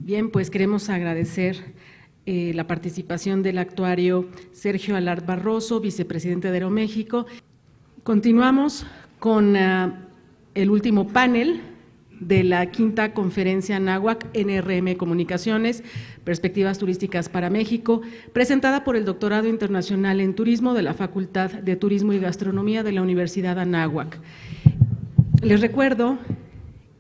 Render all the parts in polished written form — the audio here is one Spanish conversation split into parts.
Bien, pues queremos agradecer la participación del actuario Sergio Alart Barroso, vicepresidente de Aeroméxico. Continuamos con el último panel de la quinta conferencia Anáhuac NRM Comunicaciones, Perspectivas Turísticas para México, presentada por el Doctorado Internacional en Turismo de la Facultad de Turismo y Gastronomía de la Universidad Anáhuac. Les recuerdo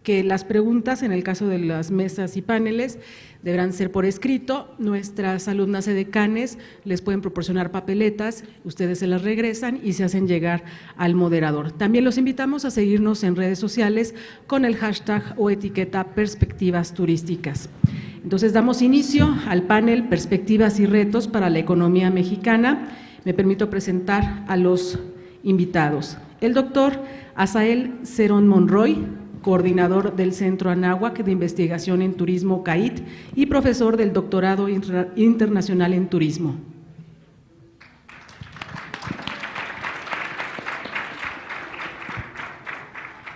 que las preguntas, en el caso de las mesas y paneles, deberán ser por escrito. Nuestras alumnas edecanes les pueden proporcionar papeletas, ustedes se las regresan y se hacen llegar al moderador. También los invitamos a seguirnos en redes sociales con el hashtag o etiqueta Perspectivas Turísticas. Entonces damos inicio al panel Perspectivas y Retos para la Economía Mexicana. Me permito presentar a los invitados. El doctor Asael Cerón Monroy, coordinador del Centro Anáhuac de Investigación en Turismo CAIT y profesor del Doctorado Internacional en Turismo.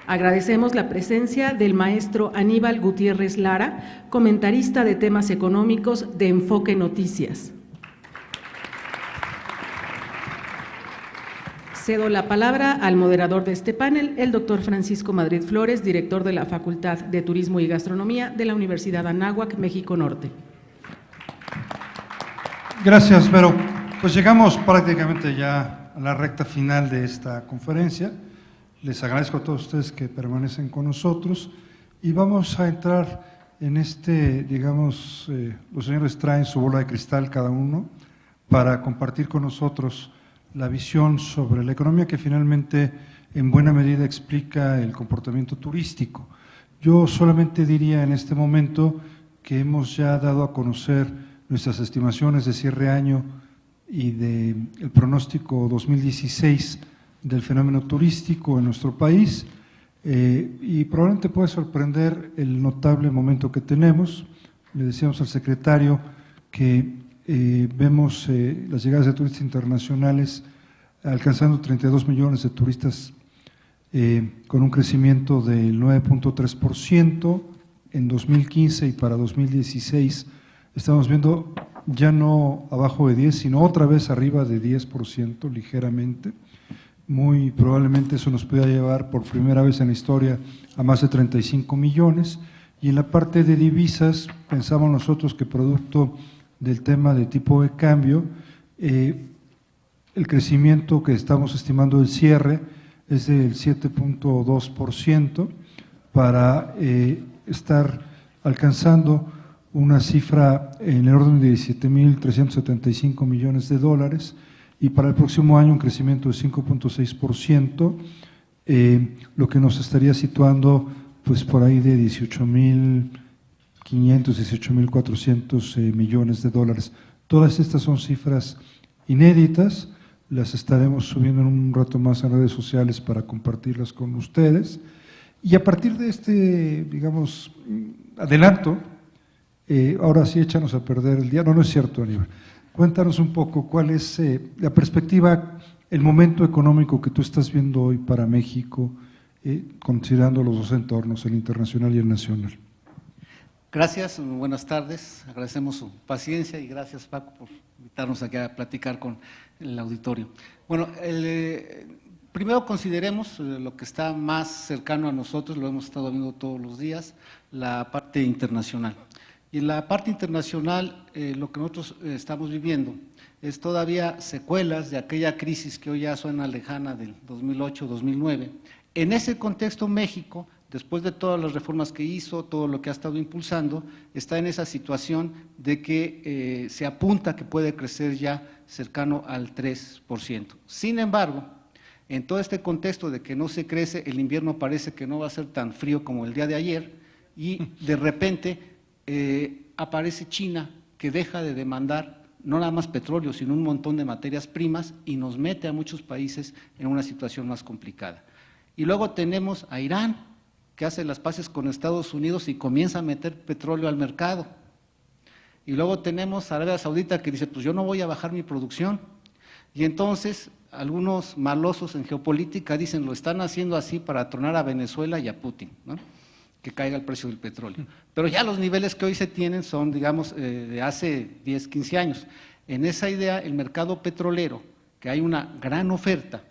Agradecemos la presencia del maestro Aníbal Gutiérrez Lara, comentarista de temas económicos de Enfoque Noticias. Cedo la palabra al moderador de este panel, el doctor Francisco Madrid Flores, director de la Facultad de Turismo y Gastronomía de la Universidad Anáhuac, México Norte. Gracias, Vero. Pues llegamos prácticamente ya a la recta final de esta conferencia. Les agradezco a todos ustedes que permanecen con nosotros y vamos a entrar en digamos, los señores traen su bola de cristal cada uno para compartir con nosotros la visión sobre la economía que finalmente en buena medida explica el comportamiento turístico. Yo solamente diría en este momento que hemos ya dado a conocer nuestras estimaciones de cierre año y del pronóstico 2016 del fenómeno turístico en nuestro país y probablemente puede sorprender el notable momento que tenemos. Le decíamos al secretario que vemos las llegadas de turistas internacionales alcanzando 32 millones de turistas con un crecimiento del 9.3% en 2015 y para 2016 estamos viendo ya no abajo de 10, sino otra vez arriba de 10% ligeramente. Muy probablemente eso nos pueda llevar por primera vez en la historia a más de 35 millones y en la parte de divisas pensamos nosotros que producto del tema de tipo de cambio, el crecimiento que estamos estimando del cierre es del 7.2% para estar alcanzando una cifra en el orden de 17.375 millones de dólares y para el próximo año un crecimiento de 5.6%, lo que nos estaría situando pues por ahí de 18.500, 18.400 millones de dólares. Todas estas son cifras inéditas, las estaremos subiendo en un rato más en redes sociales para compartirlas con ustedes. Y a partir de digamos, adelanto, ahora sí échanos a perder el día. No es cierto, Aníbal. Cuéntanos un poco cuál es la perspectiva, el momento económico que tú estás viendo hoy para México, considerando los dos entornos, el internacional y el nacional. Gracias, buenas tardes, agradecemos su paciencia y gracias Paco por invitarnos aquí a platicar con el auditorio. Bueno, primero consideremos lo que está más cercano a nosotros, lo hemos estado viendo todos los días, la parte internacional. Y en la parte internacional lo que nosotros estamos viviendo es todavía secuelas de aquella crisis que hoy ya suena lejana del 2008-2009. En ese contexto México, después de todas las reformas que hizo, todo lo que ha estado impulsando, está en esa situación de que se apunta que puede crecer ya cercano al 3%. Sin embargo, en todo este contexto de que no se crece, el invierno parece que no va a ser tan frío como el día de ayer y de repente aparece China que deja de demandar no nada más petróleo, sino un montón de materias primas y nos mete a muchos países en una situación más complicada. Y luego tenemos a Irán, que hace las paces con Estados Unidos y comienza a meter petróleo al mercado. Y luego tenemos a Arabia Saudita que dice, pues yo no voy a bajar mi producción. Y entonces algunos malosos en geopolítica dicen, lo están haciendo así para tronar a Venezuela y a Putin, ¿no? que caiga el precio del petróleo. Pero ya los niveles que hoy se tienen son, digamos, de hace 10, 15 años. En esa idea, el mercado petrolero, que hay una gran oferta,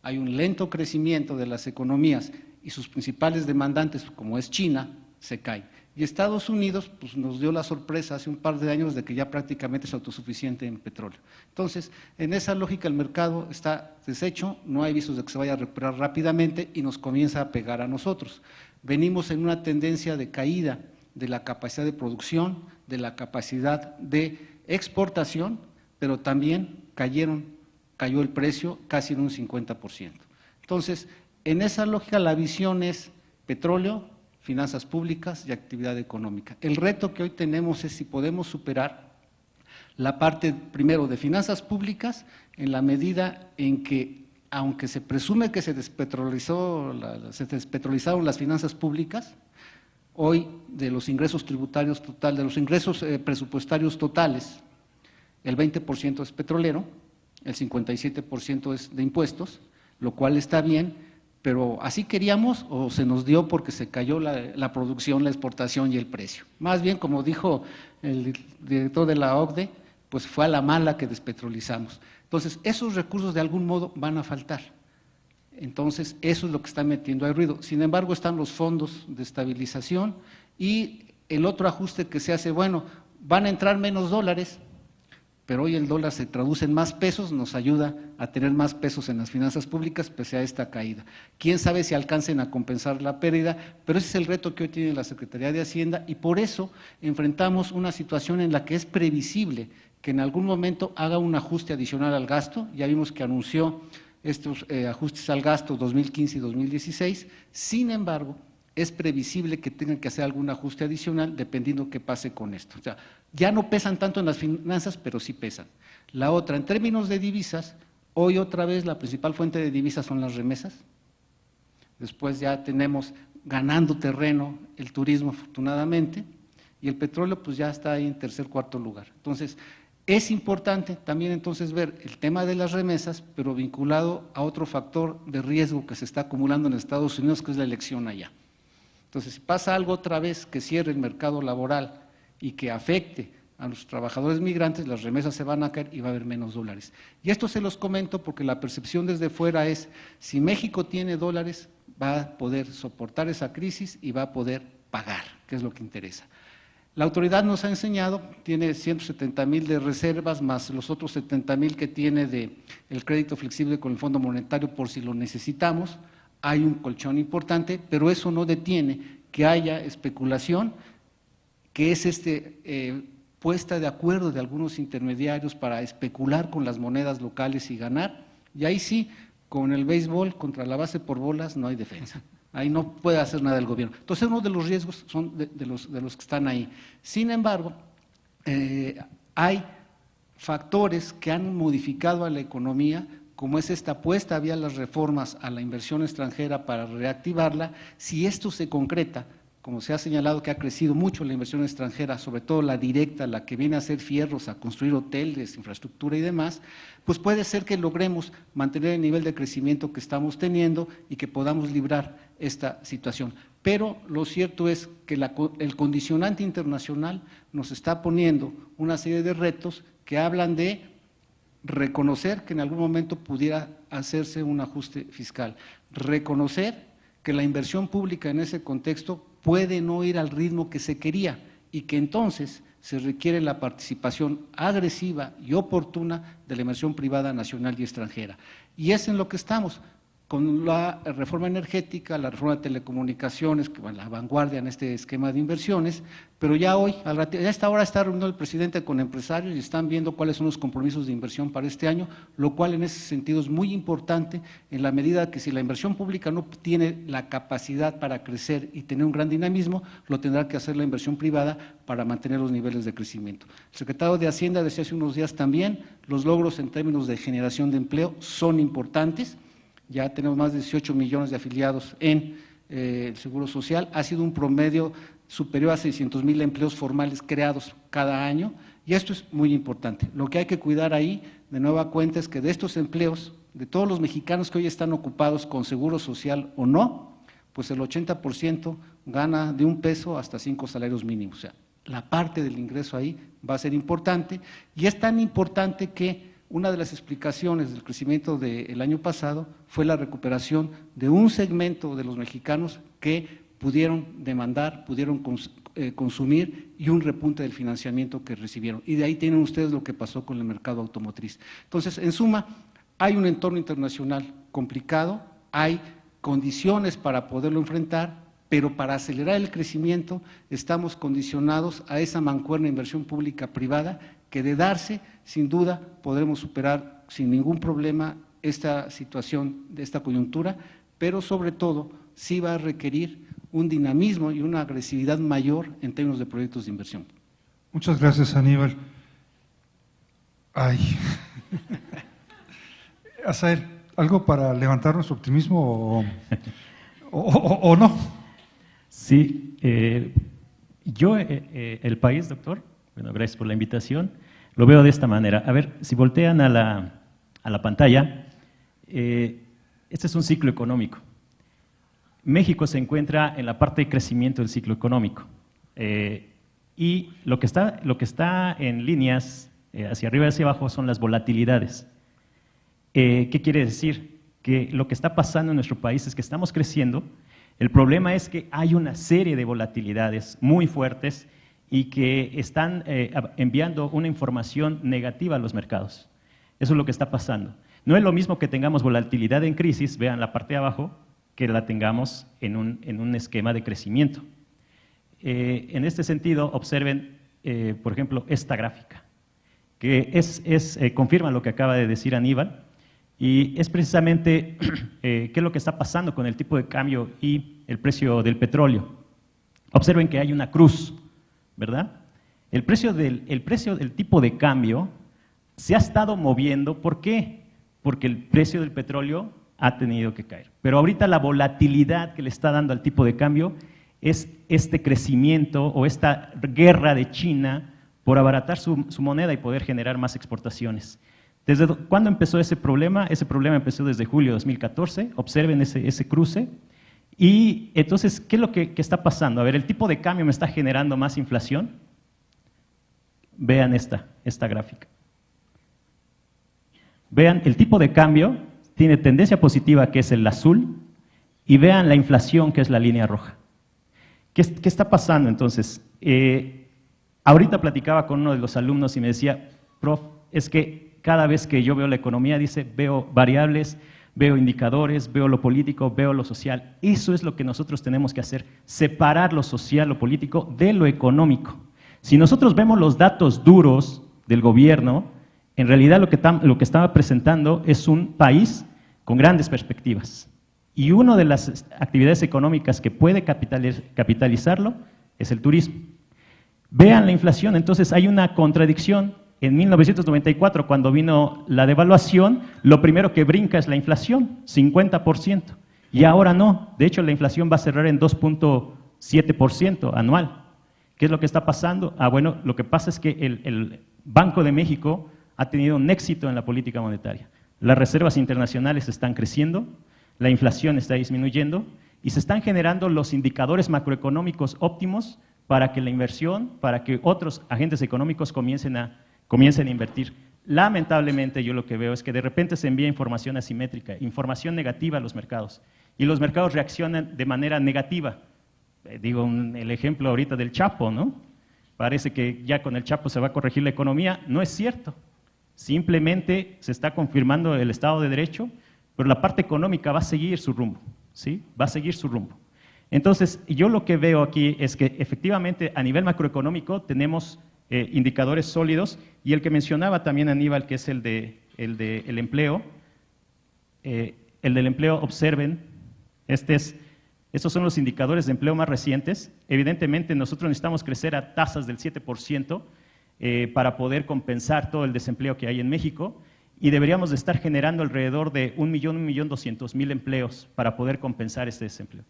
hay un lento crecimiento de las economías y sus principales demandantes, como es China, se cae. Y Estados Unidos pues, nos dio la sorpresa hace un par de años de que ya prácticamente es autosuficiente en petróleo. Entonces, en esa lógica el mercado está deshecho, no hay visos de que se vaya a recuperar rápidamente y nos comienza a pegar a nosotros. Venimos en una tendencia de caída de la capacidad de producción, de la capacidad de exportación, pero también cayó el precio casi en un 50%. Entonces, en esa lógica la visión es petróleo, finanzas públicas y actividad económica. El reto que hoy tenemos es si podemos superar la parte primero de finanzas públicas en la medida en que, aunque se presume que se despetrolizaron las finanzas públicas, hoy de los ingresos tributarios totales, de los ingresos presupuestarios totales, el 20% es petrolero, el 57% es de impuestos, lo cual está bien, pero así queríamos o se nos dio porque se cayó la producción, la exportación y el precio. Más bien, como dijo el director de la OCDE, pues fue a la mala que despetrolizamos. Entonces, esos recursos de algún modo van a faltar. Entonces, eso es lo que está metiendo ahí ruido. Sin embargo, están los fondos de estabilización y el otro ajuste que se hace, bueno, van a entrar menos dólares, pero hoy el dólar se traduce en más pesos, nos ayuda a tener más pesos en las finanzas públicas pese a esta caída. Quién sabe si alcancen a compensar la pérdida, pero ese es el reto que hoy tiene la Secretaría de Hacienda y por eso enfrentamos una situación en la que es previsible que en algún momento haga un ajuste adicional al gasto. Ya vimos que anunció estos ajustes al gasto 2015 y 2016, sin embargo, es previsible que tengan que hacer algún ajuste adicional dependiendo qué pase con esto. O sea, ya no pesan tanto en las finanzas, pero sí pesan. La otra, en términos de divisas, hoy otra vez la principal fuente de divisas son las remesas. Después ya tenemos ganando terreno el turismo afortunadamente y el petróleo pues ya está ahí en tercer, cuarto lugar. Entonces, es importante también entonces ver el tema de las remesas, pero vinculado a otro factor de riesgo que se está acumulando en Estados Unidos, que es la elección allá. Entonces, si pasa algo otra vez que cierre el mercado laboral y que afecte a los trabajadores migrantes, las remesas se van a caer y va a haber menos dólares. Y esto se los comento porque la percepción desde fuera es, si México tiene dólares, va a poder soportar esa crisis y va a poder pagar, que es lo que interesa. La autoridad nos ha enseñado, tiene 170,000 de reservas, más los otros 70,000 que tiene de el crédito flexible con el Fondo Monetario por si lo necesitamos. Hay un colchón importante, pero eso no detiene que haya especulación, que es puesta de acuerdo de algunos intermediarios para especular con las monedas locales y ganar, y ahí sí, con el béisbol contra la base por bolas no hay defensa, ahí no puede hacer nada el gobierno. Entonces uno de los riesgos son de los que están ahí. Sin embargo, hay factores que han modificado a la economía, como es esta apuesta vía las reformas a la inversión extranjera para reactivarla. Si esto se concreta, como se ha señalado que ha crecido mucho la inversión extranjera, sobre todo la directa, la que viene a hacer fierros, a construir hoteles, infraestructura y demás, pues puede ser que logremos mantener el nivel de crecimiento que estamos teniendo y que podamos librar esta situación. Pero lo cierto es que el condicionante internacional nos está poniendo una serie de retos que hablan de reconocer que en algún momento pudiera hacerse un ajuste fiscal, reconocer que la inversión pública en ese contexto puede no ir al ritmo que se quería y que entonces se requiere la participación agresiva y oportuna de la inversión privada nacional y extranjera. Y es en lo que estamos, con la reforma energética, la reforma de telecomunicaciones, que va a la vanguardia en este esquema de inversiones, pero ya hoy, a esta hora está reunido el presidente con empresarios y están viendo cuáles son los compromisos de inversión para este año, lo cual en ese sentido es muy importante en la medida que si la inversión pública no tiene la capacidad para crecer y tener un gran dinamismo, lo tendrá que hacer la inversión privada para mantener los niveles de crecimiento. El secretario de Hacienda decía hace unos días también, los logros en términos de generación de empleo son importantes. Ya tenemos más de 18 millones de afiliados en el Seguro Social, ha sido un promedio superior a 600,000 empleos formales creados cada año y esto es muy importante. Lo que hay que cuidar ahí, de nueva cuenta, es que de estos empleos, de todos los mexicanos que hoy están ocupados con Seguro Social o no, pues el 80% gana de 1 peso hasta 5 salarios mínimos. O sea, la parte del ingreso ahí va a ser importante, y es tan importante que una de las explicaciones del crecimiento del año pasado fue la recuperación de un segmento de los mexicanos que pudieron demandar, pudieron consumir, y un repunte del financiamiento que recibieron. Y de ahí tienen ustedes lo que pasó con el mercado automotriz. Entonces, en suma, hay un entorno internacional complicado, hay condiciones para poderlo enfrentar, pero para acelerar el crecimiento estamos condicionados a esa mancuerna de inversión pública-privada que, de darse, sin duda podremos superar sin ningún problema esta situación de esta coyuntura, pero sobre todo sí va a requerir un dinamismo y una agresividad mayor en términos de proyectos de inversión. Muchas gracias, Aníbal. Ay. Asael, ¿algo para levantar nuestro optimismo o no? Sí, el país, doctor, bueno, gracias por la invitación, lo veo de esta manera. A ver, si voltean a la pantalla, este es un ciclo económico. México se encuentra en la parte de crecimiento del ciclo económico, y lo que está en líneas hacia arriba y hacia abajo son las volatilidades. ¿Qué quiere decir? Que lo que está pasando en nuestro país es que estamos creciendo. El problema es que hay una serie de volatilidades muy fuertes y que están enviando una información negativa a los mercados. Eso es lo que está pasando. No es lo mismo que tengamos volatilidad en crisis, vean la parte de abajo, que la tengamos en un esquema de crecimiento. En este sentido, observen, por ejemplo, esta gráfica, que confirma lo que acaba de decir Aníbal, y es precisamente qué es lo que está pasando con el tipo de cambio y el precio del petróleo. Observen que hay una cruz, ¿verdad? El precio del tipo de cambio se ha estado moviendo. ¿Por qué? Porque el precio del petróleo ha tenido que caer. Pero ahorita la volatilidad que le está dando al tipo de cambio es este crecimiento o esta guerra de China por abaratar su moneda y poder generar más exportaciones. ¿Desde cuándo empezó ese problema? Ese problema empezó desde julio de 2014, observen ese cruce. Y entonces, ¿qué es lo que está pasando? A ver, ¿el tipo de cambio me está generando más inflación? Vean esta gráfica. Vean, el tipo de cambio tiene tendencia positiva, que es el azul, y vean la inflación, que es la línea roja. ¿Qué está pasando entonces? Ahorita platicaba con uno de los alumnos y me decía, prof, es que cada vez que yo veo la economía, dice, veo variables, veo indicadores, veo lo político, veo lo social. Eso es lo que nosotros tenemos que hacer, separar lo social, lo político, de lo económico. Si nosotros vemos los datos duros del gobierno, en realidad lo que estaba presentando es un país con grandes perspectivas. Y una de las actividades económicas que puede capitalizarlo es el turismo. Vean la inflación, entonces hay una contradicción. En 1994, cuando vino la devaluación, lo primero que brinca es la inflación, 50%. Y ahora no, de hecho la inflación va a cerrar en 2.7% anual. ¿Qué es lo que está pasando? Bueno, lo que pasa es que el Banco de México ha tenido un éxito en la política monetaria. Las reservas internacionales están creciendo, la inflación está disminuyendo y se están generando los indicadores macroeconómicos óptimos para que la inversión, para que otros agentes económicos comiencen a invertir. Lamentablemente, yo lo que veo es que de repente se envía información asimétrica, información negativa a los mercados, y los mercados reaccionan de manera negativa. Digo, el ejemplo ahorita del Chapo, ¿no? Parece que ya con el Chapo se va a corregir la economía. No es cierto. Simplemente se está confirmando el Estado de Derecho, pero la parte económica va a seguir su rumbo, ¿sí? Va a seguir su rumbo. Entonces, yo lo que veo aquí es que efectivamente a nivel macroeconómico tenemos indicadores sólidos, y el que mencionaba también Aníbal, que es el del empleo. El del empleo, observen, estos son los indicadores de empleo más recientes. Evidentemente nosotros necesitamos crecer a tasas del 7% para poder compensar todo el desempleo que hay en México, y deberíamos de estar generando alrededor de 1.200.000 empleos para poder compensar este desempleo.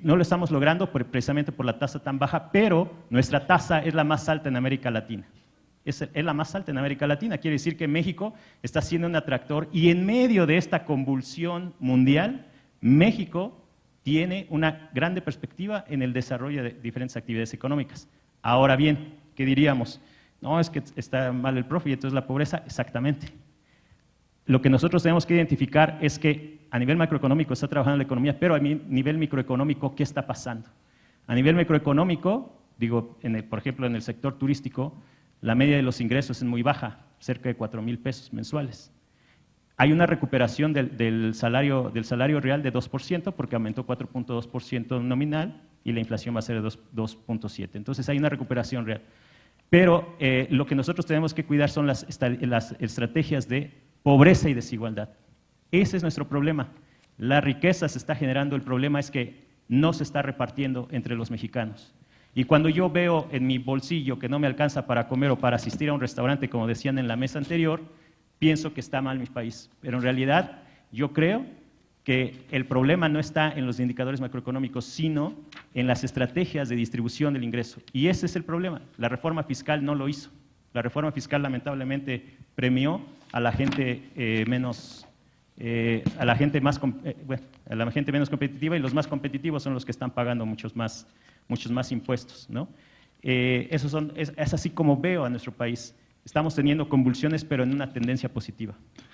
No lo estamos logrando precisamente por la tasa tan baja, pero nuestra tasa es la más alta en América Latina. Es la más alta en América Latina, quiere decir que México está siendo un atractor, y en medio de esta convulsión mundial, México tiene una grande perspectiva en el desarrollo de diferentes actividades económicas. Ahora bien, ¿qué diríamos? No, es que está mal el profe y entonces la pobreza, exactamente. Lo que nosotros tenemos que identificar es que a nivel macroeconómico está trabajando la economía, pero a nivel microeconómico, ¿qué está pasando? A nivel microeconómico, digo, por ejemplo, en el sector turístico, la media de los ingresos es muy baja, cerca de 4,000 pesos mensuales. Hay una recuperación del salario real de 2%, porque aumentó 4,2% nominal y la inflación va a ser de 2,7%. Entonces hay una recuperación real. Pero lo que nosotros tenemos que cuidar son las estrategias de pobreza y desigualdad. Ese es nuestro problema. La riqueza se está generando, el problema es que no se está repartiendo entre los mexicanos. Y cuando yo veo en mi bolsillo que no me alcanza para comer o para asistir a un restaurante, como decían en la mesa anterior, pienso que está mal mi país. Pero en realidad yo creo que el problema no está en los indicadores macroeconómicos, sino en las estrategias de distribución del ingreso. Y ese es el problema. La reforma fiscal no lo hizo. La reforma fiscal lamentablemente premió a la gente menos menos competitiva, y los más competitivos son los que están pagando muchos más impuestos, ¿no? Es así como veo a nuestro país. Estamos teniendo convulsiones, pero en una tendencia positiva.